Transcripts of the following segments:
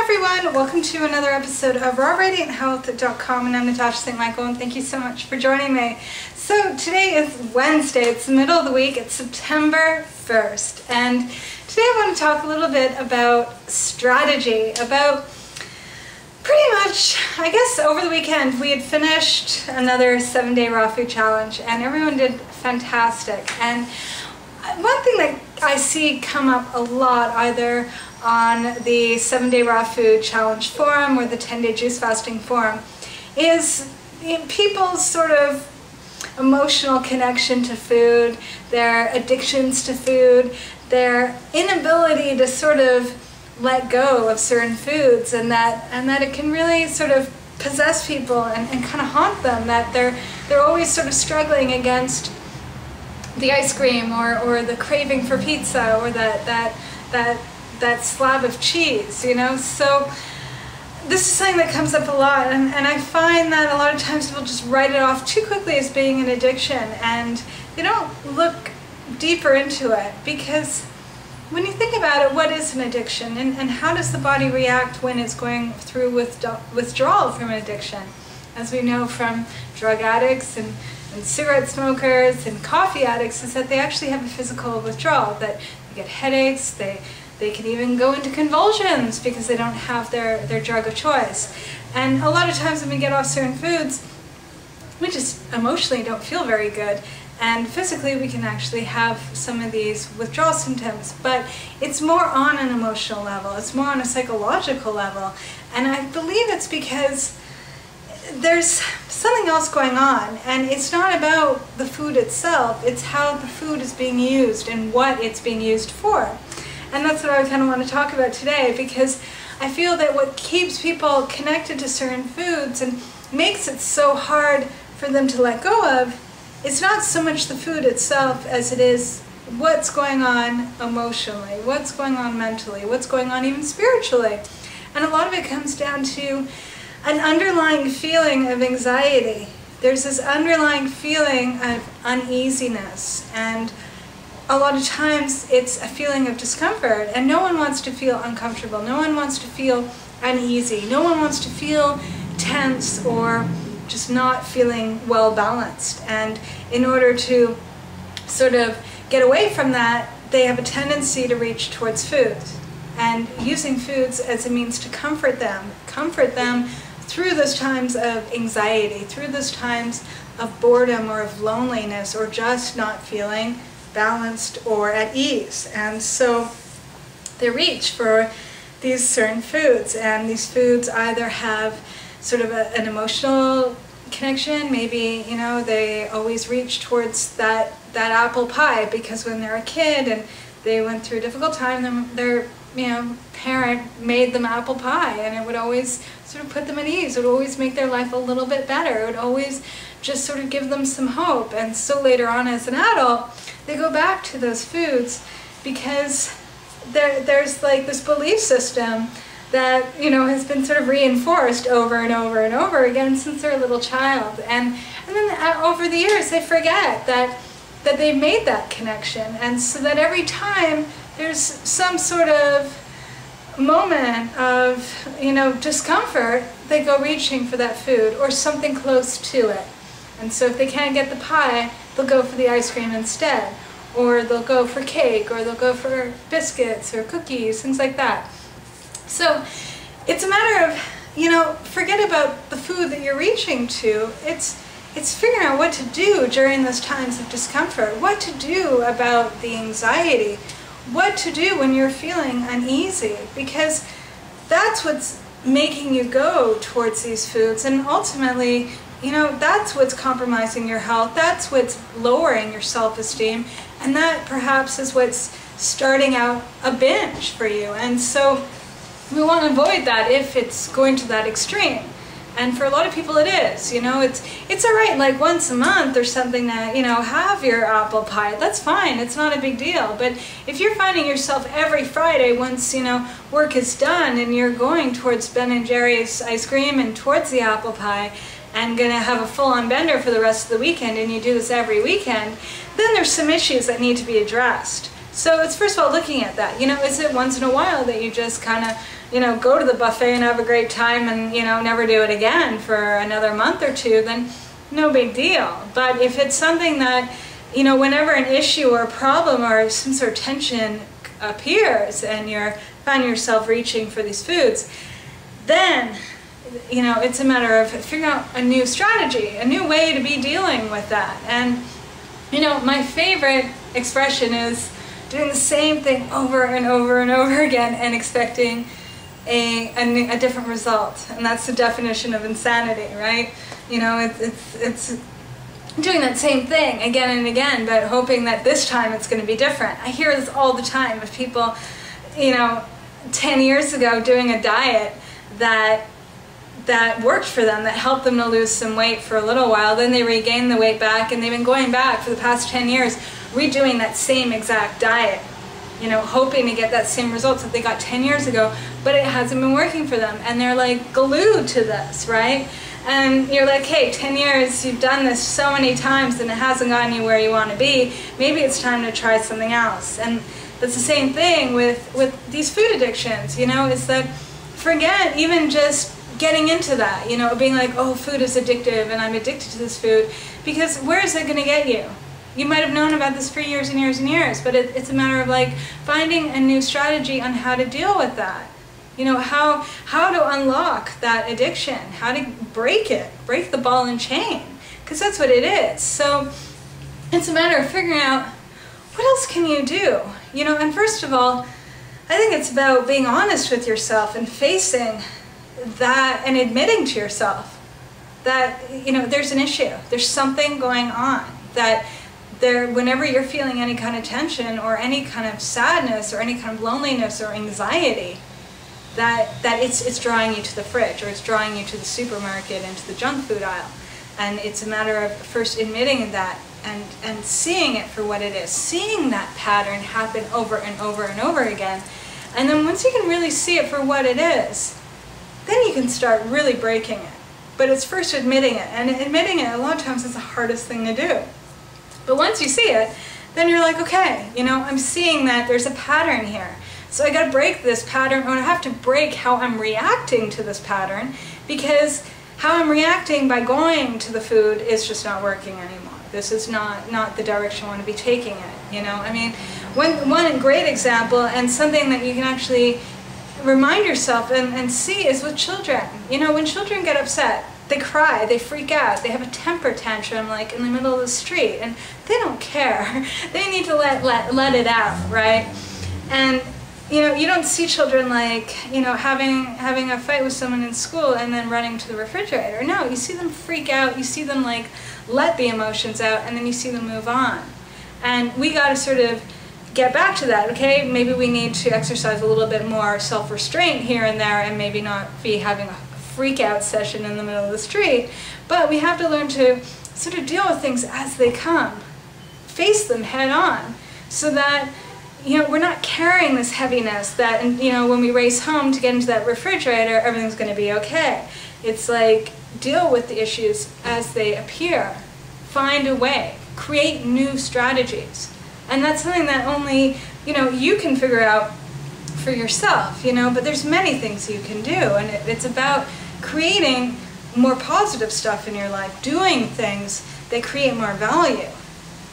everyone, welcome to another episode of RawRadiantHealth.com, and I'm Natasha St. Michael, and thank you so much for joining me. So today is Wednesday, it's the middle of the week, it's September 1st, and today I want to talk a little bit about strategy, about pretty much, I guess over the weekend we had finished another 7-day raw food challenge, and everyone did fantastic. And one thing that I see come up a lot, either on the 7-day raw food challenge forum or the 10-day juice fasting forum, is people's sort of emotional connection to food, their addictions to food, their inability to sort of let go of certain foods, and that it can really sort of possess people and kind of haunt them, that they're always sort of struggling against the ice cream or the craving for pizza or that slab of cheese, you know. So this is something that comes up a lot, and I find that a lot of times people just write it off too quickly as being an addiction, and they don't look deeper into it. Because when you think about it, what is an addiction, and how does the body react when it's going through withdrawal from an addiction? As we know from drug addicts and cigarette smokers and coffee addicts, is that they actually have a physical withdrawal, that they get headaches, they can even go into convulsions because they don't have their drug of choice. And a lot of times when we get off certain foods, we just emotionally don't feel very good, and physically we can actually have some of these withdrawal symptoms, but it's more on an emotional level, it's more on a psychological level. And I believe it's because there's something else going on, and it's not about the food itself, it's how the food is being used and what it's being used for. And that's what I kind of want to talk about today, because I feel that what keeps people connected to certain foods and makes it so hard for them to let go of is not so much the food itself as it is what's going on emotionally, what's going on mentally, what's going on even spiritually. And a lot of it comes down to an underlying feeling of anxiety. There's this underlying feeling of uneasiness, and a lot of times it's a feeling of discomfort, and no one wants to feel uncomfortable, no one wants to feel uneasy, no one wants to feel tense or just not feeling well balanced. And in order to sort of get away from that, they have a tendency to reach towards foods, and using foods as a means to comfort them through those times of anxiety, through those times of boredom or of loneliness, or just not feeling balanced or at ease. And so they reach for these certain foods, and these foods either have sort of an emotional connection. Maybe, you know, they always reach towards that apple pie because when they're a kid and they went through a difficult time, their parent made them apple pie, and it would always sort of put them at ease. It would always make their life a little bit better. It would always just sort of give them some hope. And so later on as an adult, they go back to those foods because there's like this belief system that, you know, has been sort of reinforced over and over and over again since they're a little child. And then over the years they forget that they've made that connection, and so that every time there's some sort of moment of, you know, discomfort, they go reaching for that food or something close to it. And so if they can't get the pie, they'll go for the ice cream instead, or they'll go for cake, or they'll go for biscuits or cookies, things like that. So it's a matter of, you know, forget about the food that you're reaching to. It's figuring out what to do during those times of discomfort, what to do about the anxiety, what to do when you're feeling uneasy, because that's what's making you go towards these foods. And ultimately, you know, that's what's compromising your health, that's what's lowering your self-esteem, and that perhaps is what's starting out a binge for you. And so we want to avoid that if it's going to that extreme. And for a lot of people it is, you know, it's alright like once a month or something that, you know, have your apple pie, that's fine, it's not a big deal. But if you're finding yourself every Friday, once, you know, work is done and you're going towards Ben & Jerry's ice cream and towards the apple pie, and gonna have a full-on bender for the rest of the weekend, and you do this every weekend, then there's some issues that need to be addressed. So it's first of all looking at that. Is it once in a while that you just kind of, go to the buffet and have a great time and, never do it again for another month or two, then no big deal. But if it's something that, whenever an issue or a problem or some sort of tension appears and you find yourself reaching for these foods, then, it's a matter of figuring out a new strategy, a new way to be dealing with that. And, my favorite expression is doing the same thing over and over and over again and expecting a different result. And that's the definition of insanity, right? It's doing that same thing again and again, but hoping that this time it's going to be different. I hear this all the time of people, 10 years ago doing a diet that worked for them, that helped them to lose some weight for a little while. Then they regained the weight back, and they've been going back for the past 10 years, redoing that same exact diet, hoping to get that same results that they got 10 years ago, but it hasn't been working for them. And they're like glued to this, right? And you're like, hey, 10 years, you've done this so many times and it hasn't gotten you where you want to be. Maybe it's time to try something else. And that's the same thing with these food addictions, is that forget even just getting into that, being like, oh, food is addictive and I'm addicted to this food, because where is it going to get you? You might have known about this for years and years and years, but it's a matter of like finding a new strategy on how to deal with that. How to unlock that addiction, how to break it, break the ball and chain, because that's what it is. So it's a matter of figuring out what else can you do, and first of all, I think it's about being honest with yourself and facing that and admitting to yourself that, there's an issue, there's something going on, that whenever you're feeling any kind of tension or any kind of sadness or any kind of loneliness or anxiety, that it's drawing you to the fridge, or it's drawing you to the supermarket and to the junk food aisle. And it's a matter of first admitting that and seeing it for what it is, seeing that pattern happen over and over and over again. And then once you can really see it for what it is, then you can start really breaking it. But it's first admitting it, and admitting it a lot of times is the hardest thing to do. But once you see it, then you're like, okay, I'm seeing that there's a pattern here. So I got to break this pattern, or I have to break how I'm reacting to this pattern, because how I'm reacting by going to the food is just not working anymore. This is not the direction I want to be taking it. I mean, one great example, and something that you can actually remind yourself and see, is with children. When children get upset, they cry, they freak out, they have a temper tantrum like in the middle of the street, and they don't care. They need to let it out, right? And you don't see children like, having a fight with someone in school and then running to the refrigerator. No, you see them freak out, you see them like let the emotions out, and then you see them move on. And we got to sort of get back to that, okay? Maybe we need to exercise a little bit more self-restraint here and there, and maybe not be having a freak out session in the middle of the street, but we have to learn to sort of deal with things as they come, face them head on, so that we're not carrying this heaviness that, when we race home to get into that refrigerator, everything's going to be okay. It's like, deal with the issues as they appear, find a way, create new strategies. And that's something that only, you can figure out for yourself, but there's many things you can do, and it's about creating more positive stuff in your life, doing things that create more value,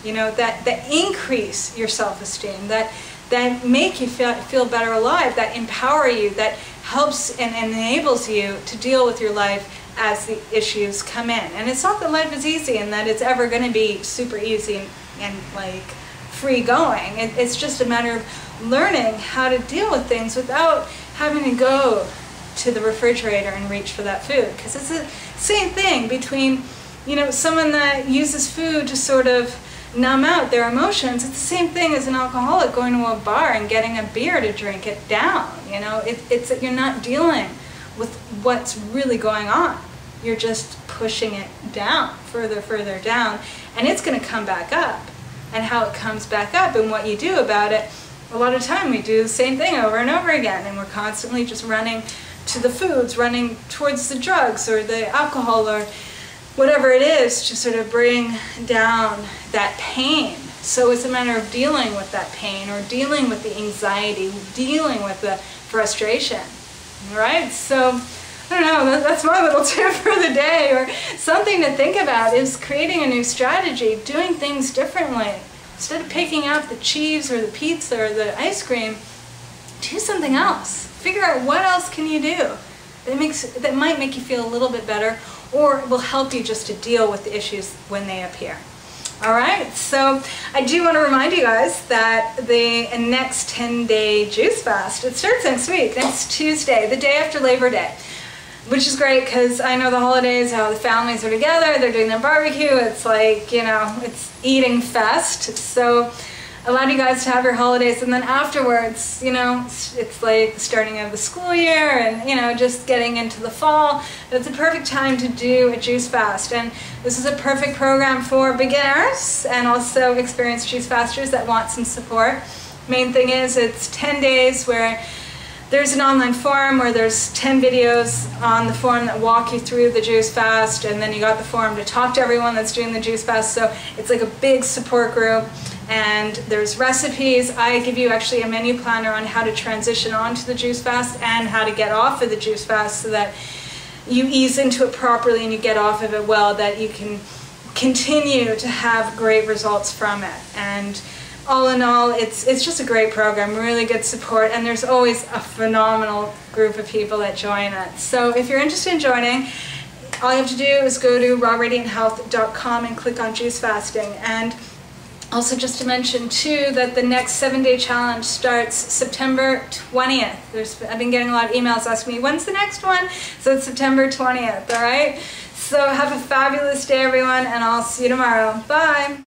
that increase your self-esteem, that make you feel better alive, that empower you, that helps and enables you to deal with your life as the issues come in. And it's not that life is easy and that it's ever going to be super easy and like free going. It's just a matter of learning how to deal with things without having to go to the refrigerator and reach for that food. Because it's the same thing between, someone that uses food to sort of numb out their emotions. It's the same thing as an alcoholic going to a bar and getting a beer to drink it down. It's that you're not dealing with what's really going on. You're just pushing it down, further down, and it's going to come back up. And how it comes back up and what you do about it, a lot of time we do the same thing over and over again, and we're constantly just running to the foods, running towards the drugs or the alcohol or whatever it is to sort of bring down that pain So it's a matter of dealing with that pain, or dealing with the anxiety, dealing with the frustration. All right? So I don't know, that's my little tip for the day, or something to think about is creating a new strategy, doing things differently. Instead of picking up the cheese or the pizza or the ice cream, do something else. Figure out what else can you do that might make you feel a little bit better, or will help you just to deal with the issues when they appear. All right, so I do want to remind you guys that the next 10-day juice fast, it starts next week, next Tuesday, the day after Labor Day. Which is great because I know the holidays, how the families are together, they're doing their barbecue, it's like, you know, it's eating fest. So a lot of you guys to have your holidays, and then afterwards, you know, it's like the starting of the school year and, you know, just getting into the fall. It's a perfect time to do a juice fast, and this is a perfect program for beginners and also experienced juice fasters that want some support. Main thing is it's 10 days where there's an online forum where there's 10 videos on the forum that walk you through the juice fast, and then you got the forum to talk to everyone that's doing the juice fast. So it's like a big support group, and there's recipes. I give you actually a menu planner on how to transition onto the juice fast and how to get off of the juice fast so that you ease into it properly and you get off of it well, that you can continue to have great results from it. And all in all, it's just a great program, really good support, and there's always a phenomenal group of people that join it. So if you're interested in joining, all you have to do is go to rawradianthealth.com and click on juice fasting. And also just to mention too that the next 7-day challenge starts September 20th. I've been getting a lot of emails asking me, when's the next one? So it's September 20th, all right? So have a fabulous day, everyone, and I'll see you tomorrow. Bye.